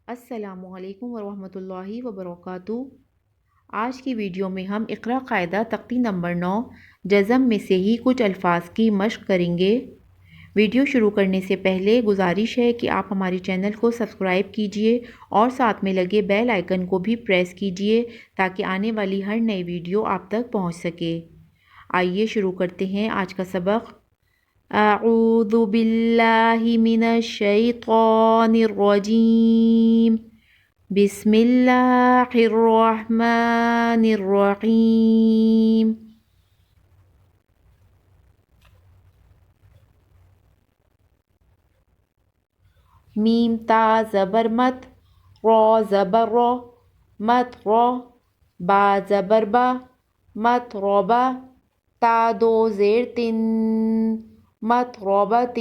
السلام علیکم ورحمۃ اللہ وبرکاتہ۔ آج کی ویڈیو میں ہم اقرا قاعدہ تختی نمبر 9 جزم میں سے ہی کچھ الفاظ کی مشق کریں گے۔ ویڈیو شروع کرنے سے پہلے گزارش ہے کہ آپ ہمارے چینل کو سبسکرائب کیجئے اور ساتھ میں لگے بیل آئیکن کو بھی پریس کیجئے تاکہ آنے والی ہر نئی ویڈیو آپ تک پہنچ سکے۔ آئیے شروع کرتے ہیں آج کا سبق۔ اعوذ باللہ من الشیطان الرجیم، بسم اللہ الرحمن الرحیم۔ میم تا زبر مت، را زبر را، مت را، با زبر با، مت را با، تا دو زیر تن، متربة،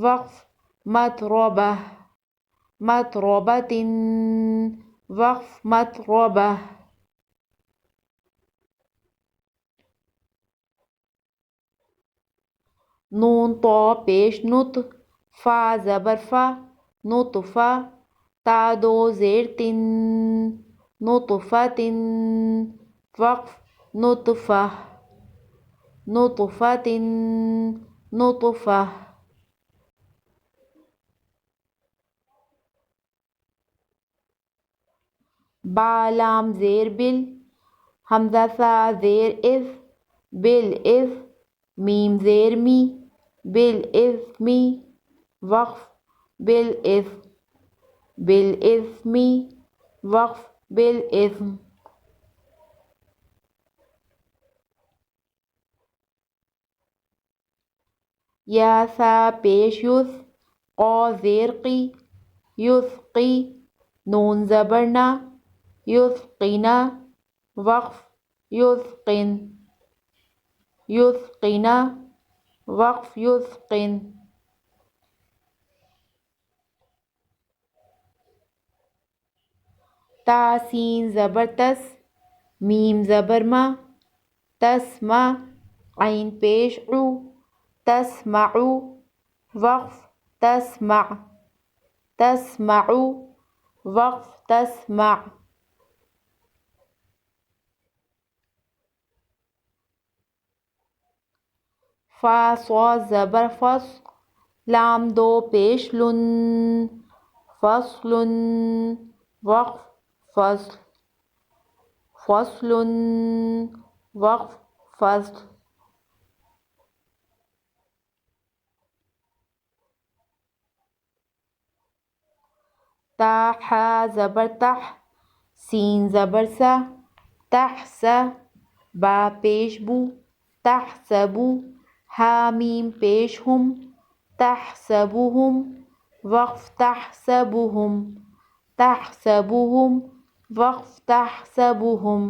وقف، متربة، متربة، وقف، متربة۔ نون تا پیش نت، فا زبر فا، نطفا، تا دو زیر تن، نطفة، وقف، نطفة، نطفة، نطفة۔ با لام زیر بل، حمزہ سا زیر اس، بل اس، میم زیر می، بل اس می، وقف، بل اس، بل اسمی، وقف، بل اسم۔ یا سا پیش یس، قا زیر قی، یسقی، نون زبرنا، یسقینا، وقف، یسقن، یسقینا، وقف، یسقن۔ تا سین زبر تس، میم زبر ما، تسما، عین پیش عو، تسمعو، وقف، تسمع، تسمعو، وقف، تسمع۔ فا صا زبر فص، لام دو پیش لن، فصل، وقف، فصل، فصل، وقف، فصل۔ تا حا زبر تح، سین زبر سا، تحسا، با پیش بو، تحسبو، ہا میم پیش ہم، تحسبوہم، وقف، تحسبوہم، تحسبوہم، وقف، تحسبوہم۔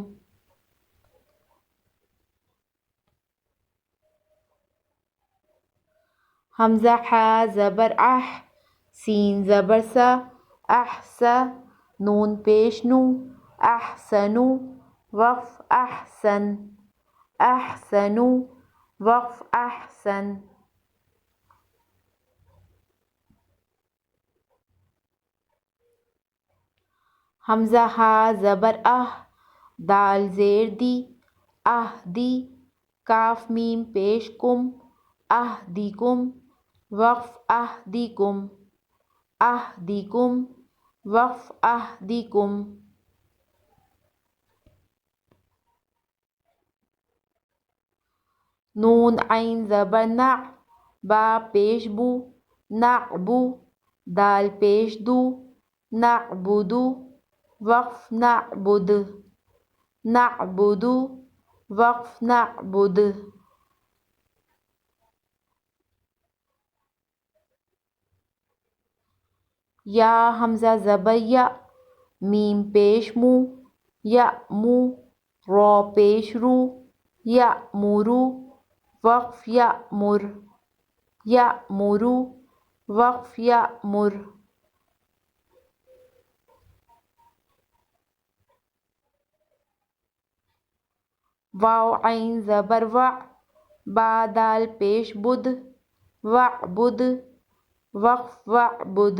حمزہ حا زبر اح، سین زبر سا، احسا، نون پیش نو، احسنو، وقف، احسن، احسنو، وقف، احسن۔ حمزہ ہا زبر اہ، دال زیر دی، اہدی، کاف میم پیش کم، اہدیکم، وقف، اہدیکم، اہدیکم، وقف، اہدیکم۔ نون عین زبر نع، با پیش بو، نعبو، دال پیش دو، نعبدو، وقف، نعبد، نعبدو، وقف، نعبد۔ یا حمزہ زبر یا، میم پیش مو، یأمو، را پیش رو، یأمرو، وقف، یأمر، یأمرو، وقف، یأمر۔ واو عین زبر وع، با دال پیش بد، وعبد، وقف، وعبد،